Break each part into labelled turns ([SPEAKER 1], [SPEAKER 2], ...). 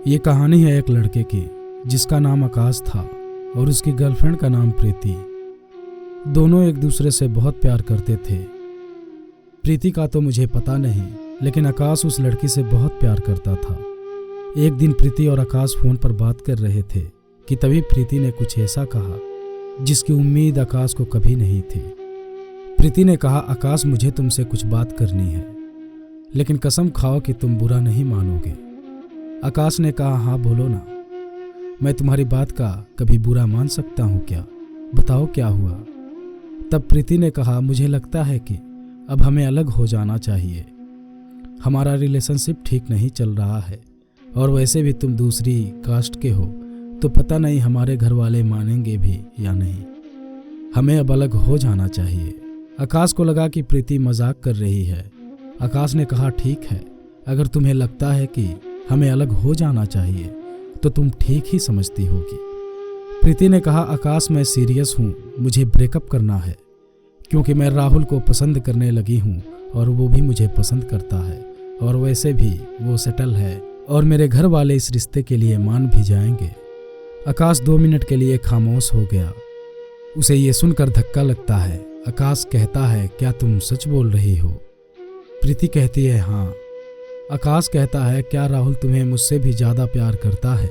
[SPEAKER 1] ये कहानी है एक लड़के की जिसका नाम आकाश था और उसकी गर्लफ्रेंड का नाम प्रीति। दोनों एक दूसरे से बहुत प्यार करते थे। प्रीति का तो मुझे पता नहीं, लेकिन आकाश उस लड़की से बहुत प्यार करता था। एक दिन प्रीति और आकाश फोन पर बात कर रहे थे कि तभी प्रीति ने कुछ ऐसा कहा जिसकी उम्मीद आकाश को कभी नहीं थी। प्रीति ने कहा, आकाश मुझे तुमसे कुछ बात करनी है, लेकिन कसम खाओ कि तुम बुरा नहीं मानोगे। आकाश ने कहा, हाँ बोलो ना, मैं तुम्हारी बात का कभी बुरा मान सकता हूँ क्या? बताओ क्या हुआ? तब प्रीति ने कहा, मुझे लगता है कि अब हमें अलग हो जाना चाहिए। हमारा रिलेशनशिप ठीक नहीं चल रहा है और वैसे भी तुम दूसरी कास्ट के हो तो पता नहीं हमारे घर वाले मानेंगे भी या नहीं। हमें अब अलग हो जाना चाहिए। आकाश को लगा कि प्रीति मजाक कर रही है। आकाश ने कहा, ठीक है, अगर तुम्हें लगता है कि हमें अलग हो जाना चाहिए तो तुम ठीक ही समझती होगी। प्रीति ने कहा, आकाश मैं सीरियस हूँ, मुझे ब्रेकअप करना है क्योंकि मैं राहुल को पसंद करने लगी हूँ और वो भी मुझे पसंद करता है और वैसे भी वो सेटल है और मेरे घर वाले इस रिश्ते के लिए मान भी जाएंगे। आकाश 2 मिनट के लिए खामोश हो गया। उसे ये सुनकर धक्का लगता है। आकाश कहता है, क्या तुम सच बोल रही हो? प्रीति कहती है, हाँ। आकाश कहता है, क्या राहुल तुम्हें मुझसे भी ज़्यादा प्यार करता है?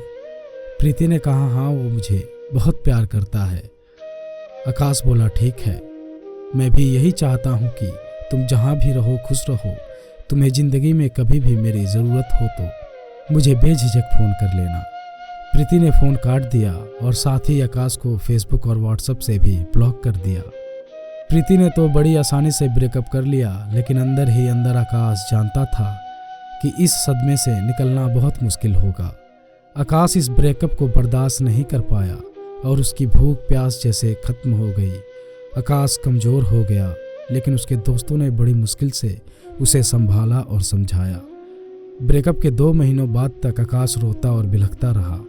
[SPEAKER 1] प्रीति ने कहा, हाँ वो मुझे बहुत प्यार करता है। आकाश बोला, ठीक है, मैं भी यही चाहता हूँ कि तुम जहाँ भी रहो खुश रहो। तुम्हें ज़िंदगी में कभी भी मेरी ज़रूरत हो तो मुझे बेझिझक फ़ोन कर लेना। प्रीति ने फ़ोन काट दिया और साथ ही आकाश को फेसबुक और व्हाट्सएप से भी ब्लॉक कर दिया। प्रीति ने तो बड़ी आसानी से ब्रेकअप कर लिया, लेकिन अंदर ही अंदर आकाश जानता था कि इस सदमे से निकलना बहुत मुश्किल होगा। आकाश इस ब्रेकअप को बर्दाश्त नहीं कर पाया और उसकी भूख प्यास जैसे खत्म हो गई। आकाश कमज़ोर हो गया, लेकिन उसके दोस्तों ने बड़ी मुश्किल से उसे संभाला और समझाया। ब्रेकअप के 2 महीनों बाद तक आकाश रोता और बिलखता रहा,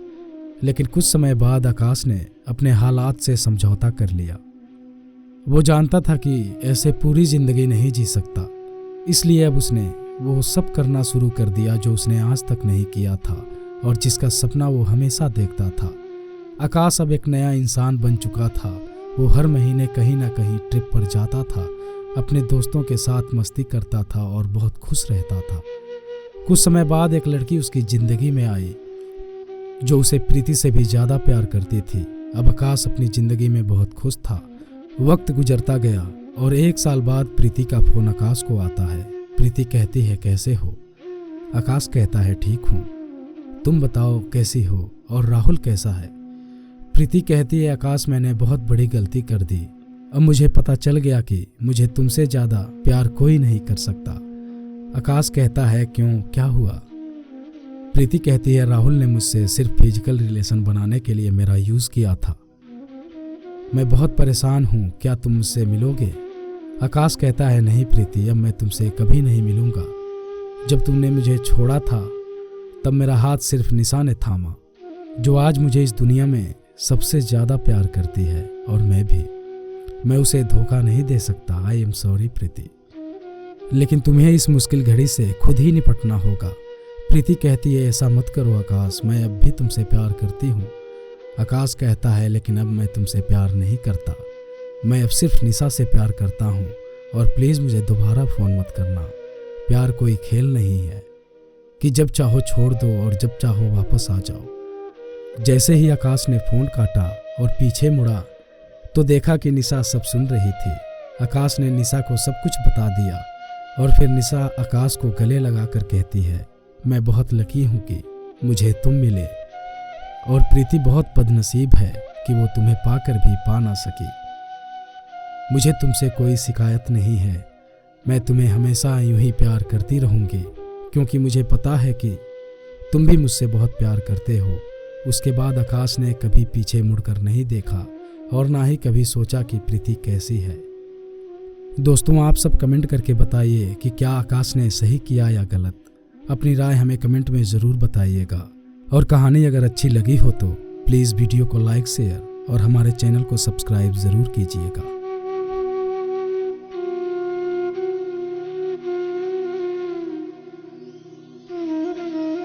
[SPEAKER 1] लेकिन कुछ समय बाद आकाश ने अपने हालात से समझौता कर लिया। वो जानता था कि ऐसे पूरी ज़िंदगी नहीं जी सकता, इसलिए अब उसने वो सब करना शुरू कर दिया जो उसने आज तक नहीं किया था और जिसका सपना वो हमेशा देखता था। आकाश अब एक नया इंसान बन चुका था। वो हर महीने कहीं ना कहीं ट्रिप पर जाता था, अपने दोस्तों के साथ मस्ती करता था और बहुत खुश रहता था। कुछ समय बाद एक लड़की उसकी ज़िंदगी में आई जो उसे प्रीति से भी ज़्यादा प्यार करती थी। अब आकाश अपनी ज़िंदगी में बहुत खुश था। वक्त गुजरता गया और 1 साल बाद प्रीति का फ़ोन आकाश को आता है। प्रीति कहती है, कैसे हो? आकाश कहता है, ठीक हूँ, तुम बताओ कैसी हो और राहुल कैसा है? प्रीति कहती है, आकाश मैंने बहुत बड़ी गलती कर दी। अब मुझे पता चल गया कि मुझे तुमसे ज़्यादा प्यार कोई नहीं कर सकता। आकाश कहता है, क्यों, क्या हुआ? प्रीति कहती है, राहुल ने मुझसे सिर्फ फिजिकल रिलेशन बनाने के लिए मेरा यूज़ किया था। मैं बहुत परेशान हूँ, क्या तुम मुझसे मिलोगे? आकाश कहता है, नहीं प्रीति, अब मैं तुमसे कभी नहीं मिलूँगा। जब तुमने मुझे छोड़ा था तब मेरा हाथ सिर्फ निशा ने थामा, जो आज मुझे इस दुनिया में सबसे ज़्यादा प्यार करती है और मैं उसे धोखा नहीं दे सकता। आई एम सॉरी प्रीति, लेकिन तुम्हें इस मुश्किल घड़ी से खुद ही निपटना होगा। प्रीति कहती है, ऐसा मत करो आकाश, मैं अब भी तुमसे प्यार करती हूँ। आकाश कहता है, लेकिन अब मैं तुमसे प्यार नहीं करता, मैं अब सिर्फ निशा से प्यार करता हूँ और प्लीज़ मुझे दोबारा फ़ोन मत करना। प्यार कोई खेल नहीं है कि जब चाहो छोड़ दो और जब चाहो वापस आ जाओ। जैसे ही आकाश ने फ़ोन काटा और पीछे मुड़ा तो देखा कि निशा सब सुन रही थी। आकाश ने निशा को सब कुछ बता दिया और फिर निशा आकाश को गले लगाकर कहती है, मैं बहुत लकी हूँ कि मुझे तुम मिले और प्रीति बहुत बदनसीब है कि वो तुम्हें पाकर भी पा ना सकी। मुझे तुमसे कोई शिकायत नहीं है, मैं तुम्हें हमेशा यूं ही प्यार करती रहूँगी क्योंकि मुझे पता है कि तुम भी मुझसे बहुत प्यार करते हो। उसके बाद आकाश ने कभी पीछे मुड़कर नहीं देखा और ना ही कभी सोचा कि प्रीति कैसी है। दोस्तों, आप सब कमेंट करके बताइए कि क्या आकाश ने सही किया या गलत। अपनी राय हमें कमेंट में ज़रूर बताइएगा और कहानी अगर अच्छी लगी हो तो प्लीज़ वीडियो को लाइक, शेयर और हमारे चैनल को सब्सक्राइब ज़रूर कीजिएगा।